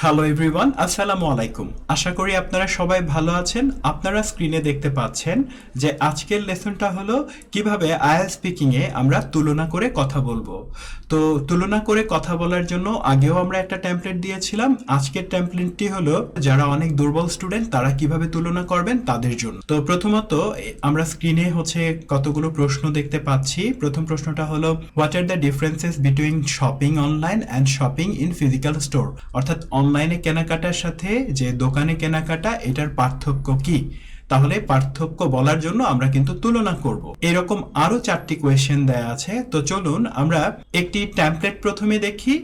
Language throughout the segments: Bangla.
হ্যালো এভরিওয়ান, আসসালামু আলাইকুম। আশা করি আপনারা সবাই ভালো আছেন। আপনারা স্ক্রিনে দেখতে পাচ্ছেন যে আজকের লেসনটা হলো কিভাবে আইএলটিএস স্পিকিং এ আমরা তুলনা করে কথা বলবো। তো তুলনা করে কথা বলার জন্য আগেও আমরা একটা টেমপ্লেট দিয়েছিলাম। আজকের টেমপ্লেটটি হলো যারা অনেক দুর্বল স্টুডেন্ট তারা কিভাবে তুলনা করবেন তাদের জন্য। তো প্রথমত আমরা স্ক্রিনে কতগুলো প্রশ্ন দেখতে পাচ্ছি। প্রথম প্রশ্নটা হলো what are the differences between shopping online and shopping in physical store, অর্থাৎ অনলাইনে কেনাকাটার সাথে যে দোকানে কেনাকাটা এটার পার্থক্য কি। তাহলে পার্থক্য বলার জন্য আমরা কিন্তু তুলনা করব। এরকম আরো 4টি কোয়েশ্চেন দেয়া আছে। তো চলুন আমরা একটি টেমপ্লেট প্রথমে দেখি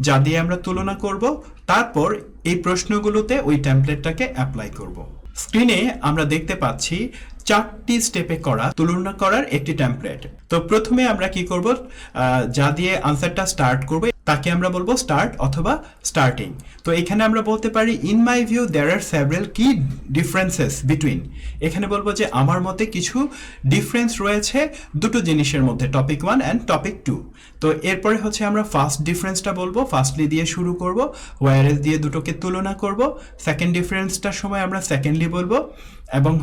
যা দিয়ে আমরা তুলনা করব, তারপর এই প্রশ্নগুলোতে ওই টেমপ্লেটটাকে অ্যাপ্লাই করব। স্ক্রিনে আমরা দেখতে পাচ্ছি 4টি স্টেপে করা তুলনা করার একটি টেমপ্লেট। তো প্রথমে আমরা কি করব, যা দিয়ে আনসারটা স্টার্ট করব তাকে আমরা বলবো স্টার্ট অথবা স্টার্টিং। তো এখানে আমরা বলতে পারি in my view there are several কি ডিফারেন্সেস বিটুইন। এখানে বলবো যে আমার মতে কিছু ডিফারেন্স রয়েছে দুটো জিনিসের মধ্যে, টপিক 1 অ্যান্ড টপিক 2। তো এরপরে আমরা ফার্স্ট ডিফারেন্সটা বলবো, ফার্স্টলি দিয়ে শুরু করব, ওয়ারএস দিয়ে দুটোকে তুলনা করব। সেকেন্ড ডিফারেন্সটার সময় আমরা সেকেন্ডলি বলবো এবং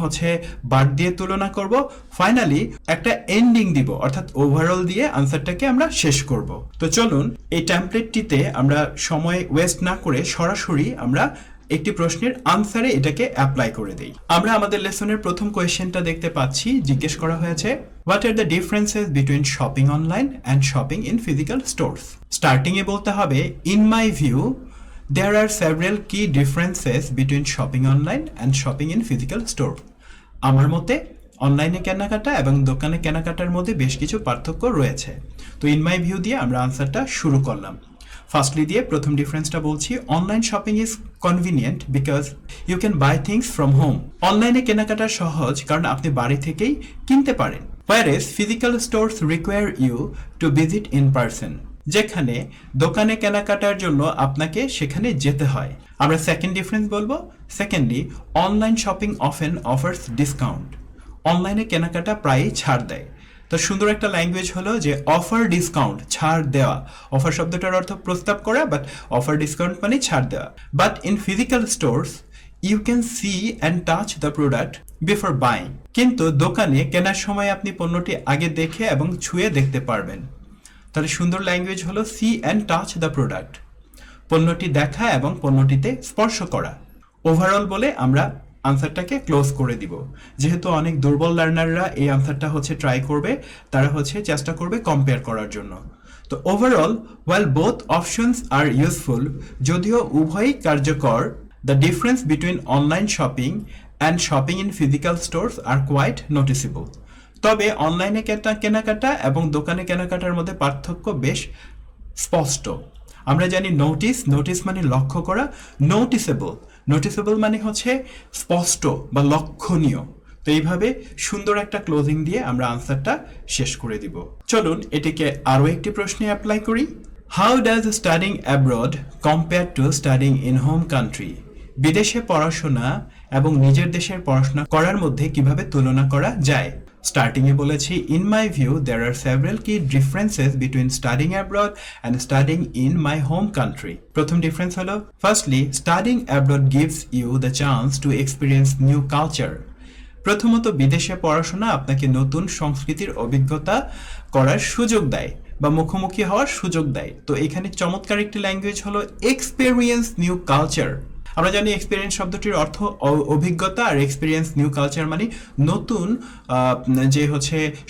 বার্ড দিয়ে তুলনা করব। ফাইনালি একটা এন্ডিং দিব, অর্থাৎ ওভারঅল দিয়ে আনসারটাকে আমরা শেষ করব। তো চলুন এই টেমপ্লেটটিতে আমরা সময় ওয়েস্ট না করে সরাসরি আমরা একটি প্রশ্নের আনসারে এটাকে অ্যাপ্লাই করে দেই। আমরা আমাদের লেসনের প্রথম কোয়েশ্চেনটা দেখতে পাচ্ছি, জিজ্ঞেস করা হয়েছে what are the differences between shopping online and shopping in physical stores. Starting এ বলতে হবে in my view there are several key differences between shopping online and shopping in physical store. আমার মতে অনলাইনে কেনাকাটা এবং দোকানে কেনাকাটার মধ্যে বেশ কিছু পার্থক্য রয়েছে। তো ইন মাই ভিউ দিয়ে আমরা আনসারটা শুরু করলাম। ফার্স্টলি দিয়ে প্রথম ডিফারেন্সটা বলছি, online shopping is convenient because you can buy things from home. অনলাইনে কেনাকাটা সহজ কারণ আপনি বাড়ি থেকেই কিনতে পারেন। whereas physical stores require you to visit in person, যেখানে দোকানে কেনাকাটার জন্য আপনাকে সেখানে যেতে হয়। আমরা সেকেন্ড ডিফারেন্স বলবো, secondly online shopping often offers discount. অনলাইনে কেনাকাটা প্রায়ই ছাড় দেয়। তো সুন্দর একটা ল্যাঙ্গুয়েজ হলো যে অফার ডিসকাউন্ট, ছাড় দেওয়া। অফার শব্দটার অর্থ প্রস্তাব করা, বাট অফার ডিসকাউন্ট মানে ছাড় দেওয়া। But in physical stores you can see and touch the product before buying. কিন্তু দোকানে কেনার সময় আপনি পণ্যটি আগে দেখে এবং ছুঁয়ে দেখতে পারবেন। তাহলে সুন্দর ল্যাঙ্গুয়েজ হলো see and touch the product, পণ্যটি দেখা এবং পণ্যটিতে স্পর্শ করা। ওভারঅল বলে আমরা আনসারটাকে ক্লোজ করে দিব। যেহেতু অনেক দুর্বল লার্নাররা এই আনসারটা ট্রাই করবে, তারা চেষ্টা করবে কম্পেয়ার করার জন্য। তো overall while both options are useful, যদিও উভয়ই কার্যকর, the difference between online shopping and shopping in physical stores are quite noticeable. তবে অনলাইনে কেনাকাটা এবং দোকানে কেনাকাটার মধ্যে পার্থক্য বেশ স্পষ্ট। আমরা জানি নোটিস মানে লক্ষ্য করা, নোটিসেবল মানে স্পষ্ট বা লক্ষণীয়। তো এইভাবে সুন্দর একটা ক্লোজিং দিয়ে আমরা আনসারটা শেষ করে দিব। চলুন এটিকে আরো একটি প্রশ্নে অ্যাপ্লাই করি। How does studying abroad compare to studying in home country. বিদেশে পড়াশোনা এবং নিজের দেশের পড়াশোনা করার মধ্যে কিভাবে তুলনা করা যায়। স্টার্টিং এ বলেছি in my view there are several কি differences between studying abroad and studying in my home country. প্রথম ডিফারেন্স হলো firstly studying abroad gives you the chance to experience new culture. প্রথমত বিদেশে পড়াশোনা আপনাকে নতুন সংস্কৃতির অভিজ্ঞতা করার সুযোগ দেয় বা মুখোমুখি হওয়ার সুযোগ দেয়। তো এখানে চমৎকার একটি ল্যাঙ্গুয়েজ হলো এক্সপেরিয়েন্স নিউ কালচার। আমরা জানি এক্সপেরিয়েন্স শব্দটির অর্থ অভিজ্ঞতা, আর এক্সপেরিয়েন্স নিউ কালচার মানে নতুন যে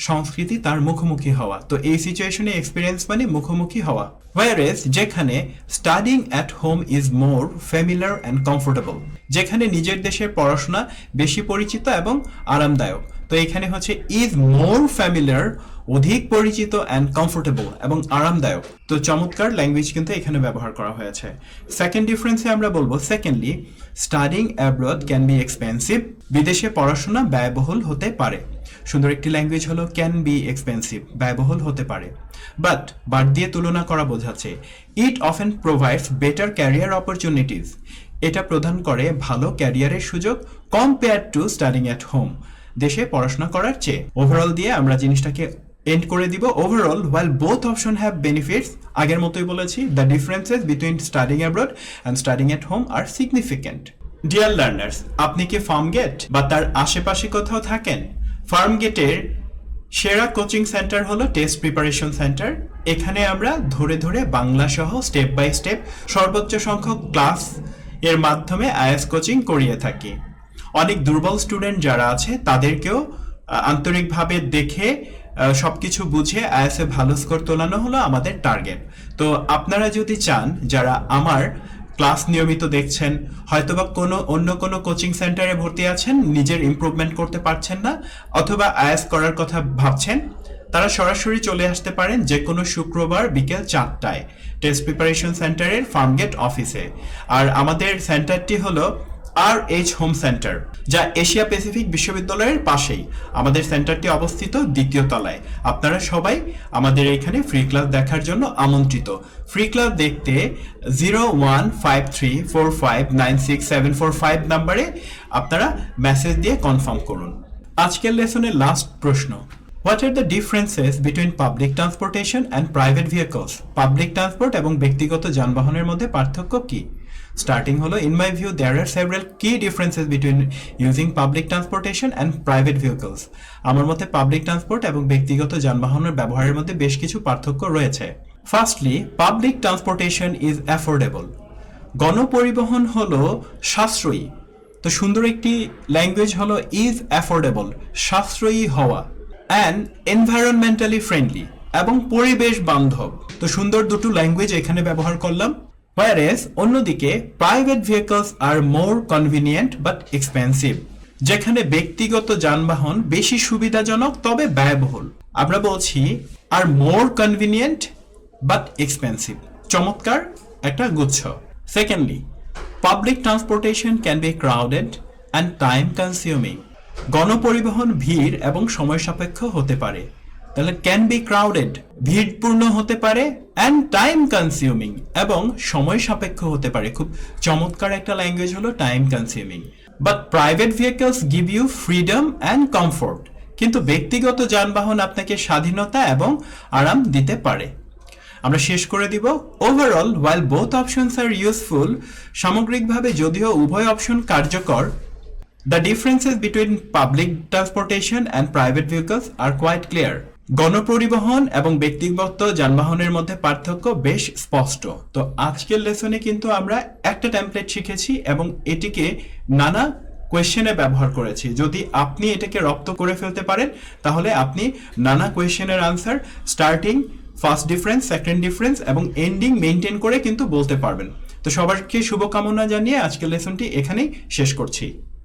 সংস্কৃতি তার মুখোমুখি হওয়া। তো এই সিচুয়েশনে এক্সপেরিয়েন্স মানে মুখোমুখি হওয়া। whereas যেখানে studying at home is more familiar and comfortable, যেখানে নিজের দেশের পড়াশোনা বেশি পরিচিত এবং আরামদায়ক। তো এখানে ইজ মোর ফ্যামিলিয়ার, অধিক পরিচিত, অ্যান্ড কমফোর্টেবল এবং আরামদায়ক। তো চমৎকার ল্যাঙ্গুয়েজ কিন্তু এখানে ব্যবহার করা হয়েছে। সেকেন্ড ডিফারেন্সে আমরা বলবো secondly studying abroad can be expensive. বিদেশে পড়াশোনা ব্যয়বহুল হতে পারে। সুন্দর একটি ল্যাঙ্গুয়েজ হলো ক্যান বি এক্সপেন্সিভ, ব্যয়বহুল হতে পারে। বাট দিয়ে তুলনা করা বোঝাচ্ছে it often provides better career opportunities. এটা প্রদান করে ভালো ক্যারিয়ারের সুযোগ compare to studying at home, দেশে পড়াশোনা করার চেয়ে। ওভারঅল দিয়ে আমরা জিনিসটাকে এন্ড করে দিব overall while both option have benefits আগের মতোই বলেছি the differences between studying abroad and studying at home are significant. Dear learners, আপনি কি ফার্মগেট বা তার আশেপাশে কোথাও থাকেন? ফার্মগেটের সেরা কোচিং সেন্টার হলো টেস্ট প্রিপারেশন সেন্টার। এখানে আমরা ধরে ধরে বাংলা সহ স্টেপ বাই স্টেপ সর্বোচ্চ সংখ্যক ক্লাস এর মাধ্যমে আইএলটিএস কোচিং করিয়ে থাকি। অনেক দুর্বল স্টুডেন্ট যারা আছে তাদেরকেও আন্তরিকভাবে দেখে সবকিছু বুঝে আইএলটিএস এ ভালো স্কোর তোলানো হলো আমাদের টার্গেট। তো আপনারা যদি চান, যারা আমার ক্লাস নিয়মিত দেখছেন, হয়তোবা অন্য কোনো কোচিং সেন্টারে ভর্তি আছেন, নিজের ইমপ্রুভমেন্ট করতে পারছেন না, অথবা আইএলটিএস করার কথা ভাবছেন, তারা সরাসরি চলে আসতে পারেন যে কোনো শুক্রবার বিকেল 4টায় টেস্ট প্রিপারেশন সেন্টারের ফার্মগেট অফিসে। আর আমাদের সেন্টারটি হলো RH হোম সেন্টার, যা এশিয়া প্যাসিফিক বিশ্ববিদ্যালয়ের পাশেই। আমাদের সেন্টারটি অবস্থিত 2য় তলায়। আপনারা সবাই আমাদের এখানে ফ্রি ক্লাস দেখার জন্য আমন্ত্রিত। ফ্রি ক্লাস দেখতে 015345967445 নাম্বারে আপনারা মেসেজ দিয়ে কনফার্ম করুন। আজকের লেসনের লাস্ট প্রশ্ন, What are the differences between public transportation and private vehicles? Public transport এবং ব্যক্তিগত যানবাহনের মধ্যে পার্থক্য কি? স্টার্টিং হলো, in my view there are several key differences between using public transportation and private vehicles. আমার মতে পাবলিক ট্রান্সপোর্ট এবং ব্যক্তিগত যানবাহনের ব্যবহারের মধ্যে বেশ কিছু পার্থক্য রয়েছে। Firstly, public transportation is affordable. গণপরিবহন হলো সাশ্রয়ী। তো সুন্দর একটি ল্যাঙ্গুয়েজ হলো is affordable, সাশ্রয়ী হওয়া, and environmentally friendly, এবং পরিবেশ বান্ধব। তো সুন্দর দুটো ল্যাঙ্গুয়েজ এখানে ব্যবহার করলাম। Whereas অন্যদিকে private vehicles are more convenient but expensive, যেখানে ব্যক্তিগত যানবাহন বেশি সুবিধাজনক তবে ব্যয়বহুল। আমরা বলছি are more convenient but expensive, চমৎকার একটা গুচ্ছ। Secondly, public transportation can be crowded and time consuming. গণপরিবহন ভিড় এবং সময় সাপেক্ষ হতে পারে। তাহলে ক্যান বি ক্রাউডেড, ভিড়পূর্ণ হতে পারে, অ্যান্ড টাইম কনজিউমিং, এবং সময় সাপেক্ষ হতে পারে। খুব চমৎকার একটা ল্যাঙ্গুয়েজ হলো time consuming. But private vehicles give you freedom and comfort, কিন্তু ব্যক্তিগত যানবাহন আপনাকে স্বাধীনতা এবং আরাম দিতে পারে। আমরা শেষ করে দিব, overall while both options are useful, সামগ্রিকভাবে যদিও উভয় অপশন কার্যকর, the differences between public transportation and private vehicles are quite clear. গণপরিবহন এবং ব্যক্তিগত যানবাহনের মধ্যে পার্থক্য বেশ স্পষ্ট। তো আজকের লেসনে কিন্তু আমরা একটা টেমপ্লেট শিখেছি এবং এটিকে নানা কোয়েশ্চেনে ব্যবহার করেছি। যদি আপনি এটাকে রপ্ত করে ফেলতে পারেন, তাহলে আপনি নানা কোয়েশ্চেনের answer starting, first difference, second difference এবং এন্ডিং মেইনটেইন করে কিন্তু বলতে পারবেন। তো সবাইকে শুভকামনা জানিয়ে আজকের লেসনটি এখানেই শেষ করছি।